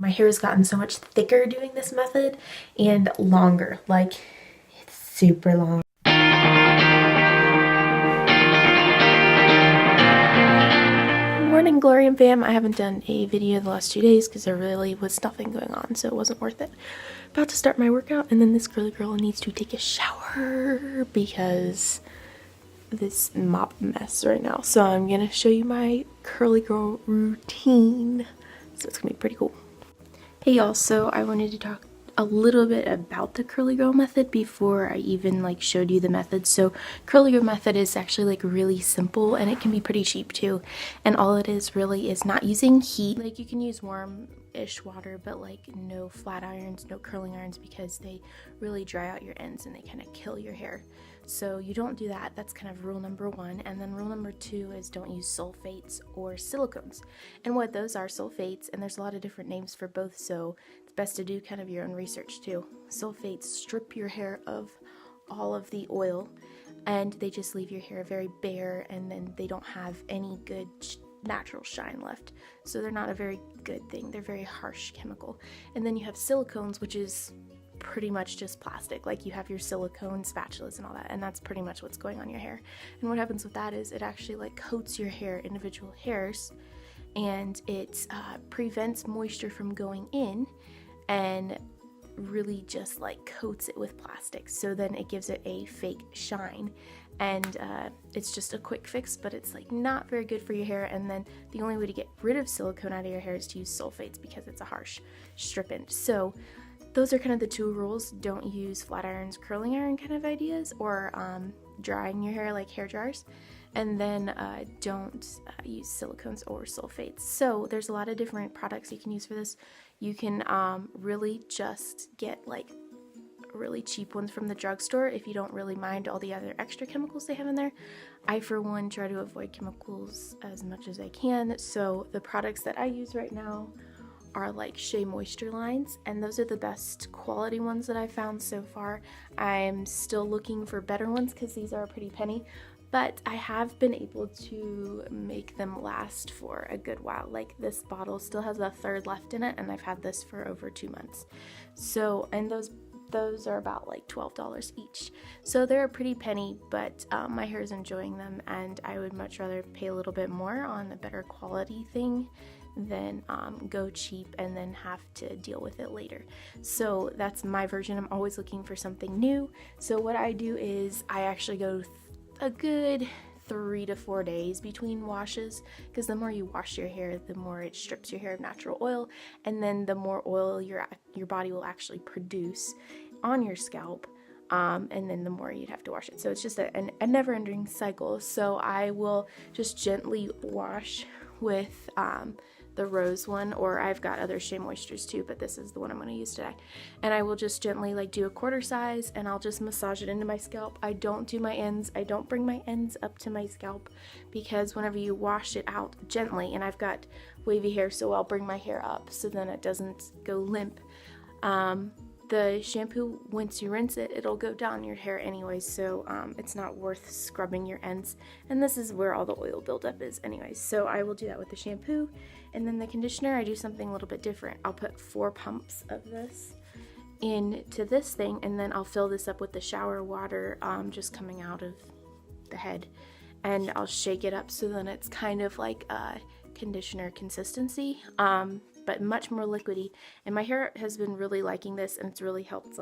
My hair has gotten so much thicker doing this method and longer, like it's super long. Morning, Glorian fam. I haven't done a video the last 2 days because there really was nothing going on, so it wasn't worth it. About to start my workout, and then this curly girl needs to take a shower because this mop mess right now. So I'm gonna show you my curly girl routine. So it's gonna be pretty cool. Hey y'all, so I wanted to talk a little bit about the curly girl method before I even showed you the method. So curly girl method is actually really simple, and it can be pretty cheap too. And all it is really is not using heat. Like, you can use warm-ish water, but no flat irons, no curling irons, because they really dry out your ends and they kind of kill your hair. So you don't do that. That's kind of rule number one. And then rule number two is don't use sulfates or silicones. And what those are, sulfates, and there's a lot of different names for both, so it's best to do kind of your own research too. Sulfates strip your hair of all of the oil, and they just leave your hair very bare, and then they don't have any good natural shine left. So they're not a very good thing. They're very harsh chemical. And then you have silicones, which is pretty much just plastic. Like, you have your silicone spatulas and all that, and that's pretty much what's going on your hair. And what happens with that is it actually coats your hair, individual hairs, and it prevents moisture from going in and really just coats it with plastic. So then it gives it a fake shine, and it's just a quick fix, but it's not very good for your hair. And then the only way to get rid of silicone out of your hair is to use sulfates, because it's a harsh strip-in. So those are kind of the two rules. Don't use flat irons, curling iron kind of ideas, or drying your hair like hair dryers. And then don't use silicones or sulfates. So there's a lot of different products you can use for this. You can really just get really cheap ones from the drugstore if you don't really mind all the other extra chemicals they have in there. I, for one, try to avoid chemicals as much as I can. So the products that I use right now are Shea Moisture lines, and those are the best quality ones that I've found so far. I'm still looking for better ones because these are a pretty penny, but I have been able to make them last for a good while. This bottle still has a third left in it, and I've had this for over 2 months. So, and those are about $12 each. So they're a pretty penny, but my hair is enjoying them, and I would much rather pay a little bit more on a better quality thing than go cheap and then have to deal with it later. So that's my version. I'm always looking for something new. So what I do is I actually go a good 3 to 4 days between washes, because the more you wash your hair, the more it strips your hair of natural oil, and then the more oil your body will actually produce on your scalp, and then the more you'd have to wash it. So it's just a never-ending cycle. So I will just gently wash with the rose one, or I've got other Shea Moistures too, but this is the one I'm going to use today. And I will just gently do a quarter size, and I'll just massage it into my scalp. I don't do my ends. I don't bring my ends up to my scalp, because whenever you wash it out gently, and I've got wavy hair, so I'll bring my hair up so then it doesn't go limp. The shampoo, once you rinse it, it'll go down your hair anyways, so it's not worth scrubbing your ends. And this is where all the oil buildup is anyways. So I will do that with the shampoo. And then the conditioner, I do something a little bit different. I'll put 4 pumps of this into this thing, and then I'll fill this up with the shower water just coming out of the head. And I'll shake it up so then it's kind of like a conditioner consistency, but much more liquidy. And my hair has been really liking this, and it's really helped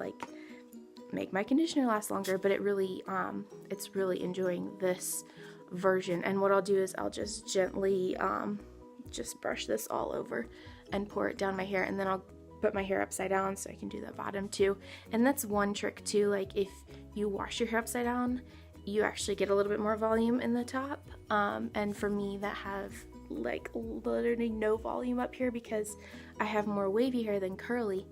make my conditioner last longer, but it really it's really enjoying this version. And what I'll do is I'll just gently just brush this all over and pour it down my hair, and then I'll put my hair upside down so I can do the bottom too. And that's one trick too, if you wash your hair upside down, you actually get a little bit more volume in the top, and for me that have literally no volume up here because I have more wavy hair than curly,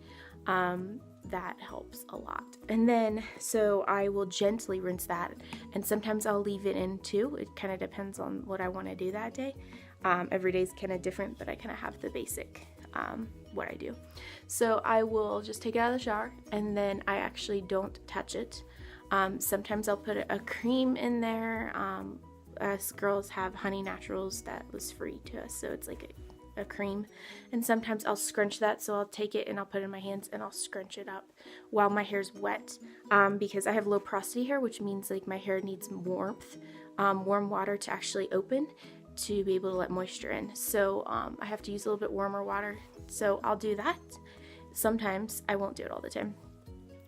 that helps a lot. And then so I will gently rinse that, and sometimes I'll leave it in too. It kind of depends on what I want to do that day. Every day is kind of different, but I kind of have the basic what I do. So I will just take it out of the shower, and then I actually don't touch it. Sometimes I'll put a cream in there. Us girls have Honey Naturals that was free to us, so it's a cream, and sometimes I'll scrunch that, so I'll take it and I'll put it in my hands and I'll scrunch it up while my hair's wet, because I have low porosity hair, which means like my hair needs warmth, warm water to actually open to be able to let moisture in. So I have to use a little bit warmer water, so I'll do that. Sometimes I won't do it all the time.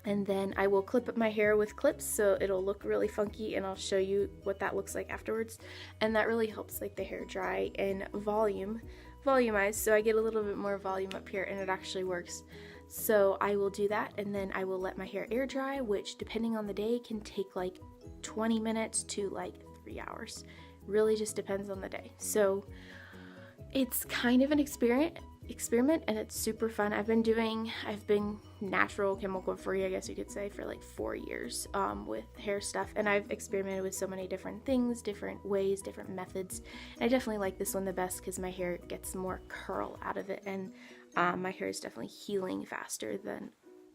And then I will clip up my hair with clips so it'll look really funky, and I'll show you what that looks like afterwards. And that really helps like the hair dry and volumize, so I get a little bit more volume up here, and it actually works. So I will do that, and then I will let my hair air dry, which depending on the day can take like 20 minutes to like 3 hours. Really just depends on the day. So it's kind of an experiment, and it's super fun. I've been natural, chemical free, I guess you could say, for like 4 years with hair stuff, and I've experimented with so many different things, different ways, different methods, and I definitely like this one the best because my hair gets more curl out of it, and my hair is definitely healing faster than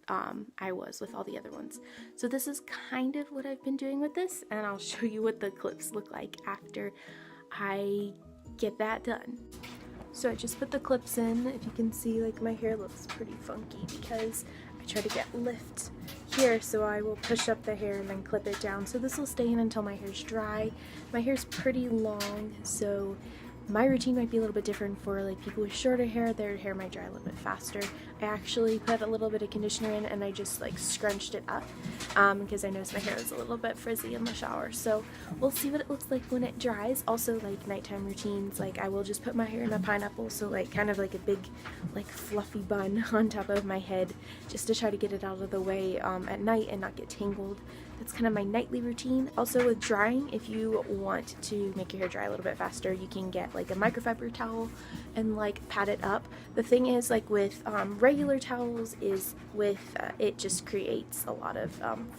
I was with all the other ones. So this is kind of what I've been doing with this, and I'll show you what the clips look like after I get that done. So I just put the clips in. If you can see, like, my hair looks pretty funky because I try to get lift here, so I will push up the hair and then clip it down. So this will stay in until my hair's dry. My hair's pretty long, so my routine might be a little bit different for like people with shorter hair. Their hair might dry a little bit faster. I actually put a little bit of conditioner in and I just like scrunched it up because I noticed my hair was a little bit frizzy in the shower. So we'll see what it looks like when it dries. Also, like nighttime routines, like I will just put my hair in a pineapple, so like kind of like a big like fluffy bun on top of my head, just to try to get it out of the way at night and not get tangled. That's kind of my nightly routine. Also with drying, if you want to make your hair dry a little bit faster, you can get like a microfiber towel and like pat it up. The thing is, like with regular towels, is with it just creates a lot of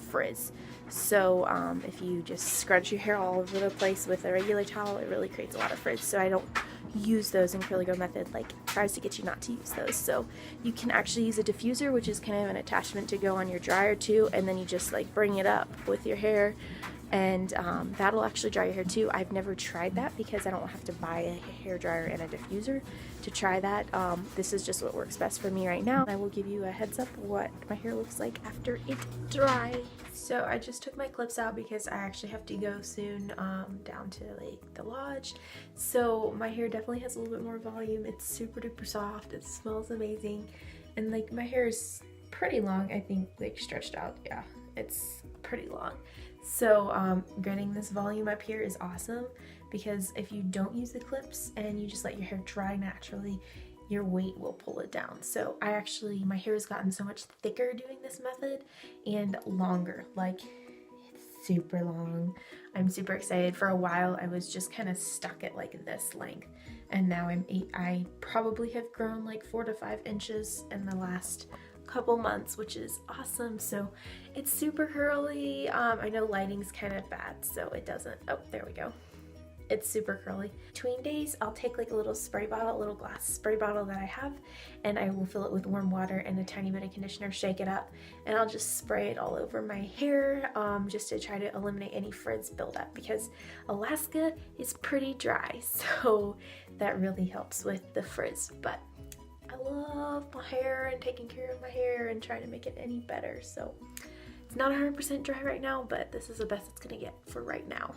frizz. So if you just scrunch your hair all over the place with a regular towel, it really creates a lot of frizz. So I don't use those, in Curly Girl Method like tries to get you not to use those. So you can actually use a diffuser, which is kind of an attachment to go on your dryer too, and then you just like bring it up with your hair, and that'll actually dry your hair too. I've never tried that because I don't have to buy a hair dryer and a diffuser to try that. This is just what works best for me right now. I will give you a heads up what my hair looks like after it dries. So I just took my clips out because I actually have to go soon down to like the lodge. So my hair definitely has a little bit more volume. It's super duper soft. It smells amazing. And like my hair is pretty long, I think, like stretched out. Yeah, it's pretty long. So getting this volume up here is awesome, because if you don't use the clips and you just let your hair dry naturally, your weight will pull it down. So my hair has gotten so much thicker doing this method and longer, like it's super long. I'm super excited. For a while I was just kind of stuck at like this length, and now I probably have grown like 4 to 5 inches in the last couple months, which is awesome. So it's super curly. I know lighting's kind of bad, so it doesn't, oh, there we go. It's super curly. Between days, I'll take like a little spray bottle, a little glass spray bottle that I have, and I will fill it with warm water and a tiny bit of conditioner, shake it up, and I'll just spray it all over my hair just to try to eliminate any frizz buildup, because Alaska is pretty dry, so that really helps with the frizz. But I love my hair and taking care of my hair and trying to make it any better. So it's not 100% dry right now, but this is the best it's gonna get for right now.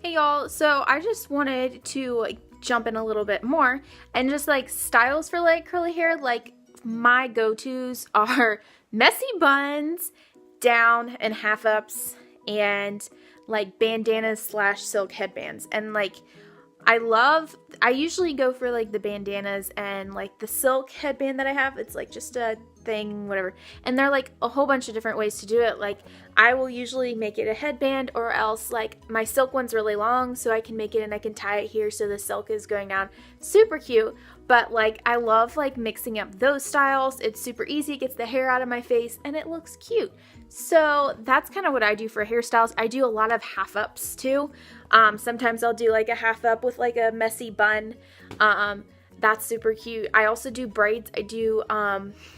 Hey y'all, so I just wanted to like jump in a little bit more and just like styles for like curly hair. Like my go-tos are messy buns, down and half ups, and like bandanas / silk headbands. And like I usually go for like the bandanas, and like the silk headband that I have, it's like just a thing, whatever. And there are like a whole bunch of different ways to do it. Like I will usually make it a headband, or else like my silk one's really long, so I can make it and I can tie it here so the silk is going down. Super cute. But like I love like mixing up those styles. It's super easy, it gets the hair out of my face, and it looks cute. So that's kind of what I do for hairstyles. I do a lot of half ups too. Sometimes I'll do like a half up with like a messy bun. That's super cute. I also do braids. I do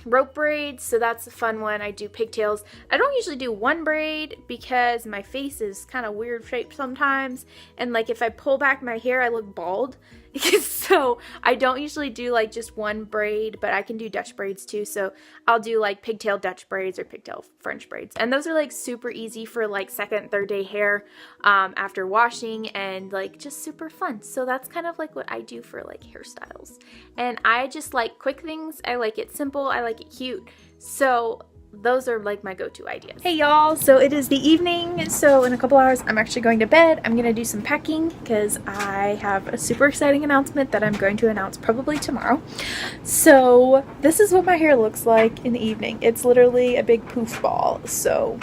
rope braids, so that's a fun one. I do pigtails. I don't usually do one braid because my face is kind of weird shaped sometimes, and like if I pull back my hair, I look bald, So I don't usually do like just one braid, but I can do Dutch braids too. So I'll do like pigtail Dutch braids or pigtail French braids. And those are like super easy for like second, third day hair after washing, and like just super fun. So that's kind of like what I do for like hairstyles. And I just like quick things. I like it simple. I like it cute. So those are like my go-to ideas. Hey y'all, so it is the evening, so in a couple hours I'm actually going to bed. I'm gonna do some packing because I have a super exciting announcement that I'm going to announce probably tomorrow. So this is what my hair looks like in the evening. It's literally a big poof ball. So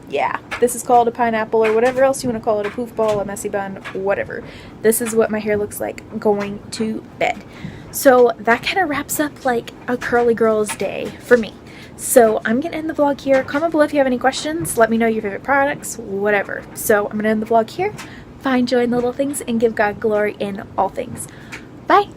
yeah, this is called a pineapple or whatever else you want to call it, a poof ball, a messy bun, whatever. This is what my hair looks like going to bed. So that kind of wraps up like a curly girl's day for me. So I'm going to end the vlog here. Comment below if you have any questions. Let me know your favorite products, whatever. So I'm going to end the vlog here. Find joy in the little things and give God glory in all things. Bye.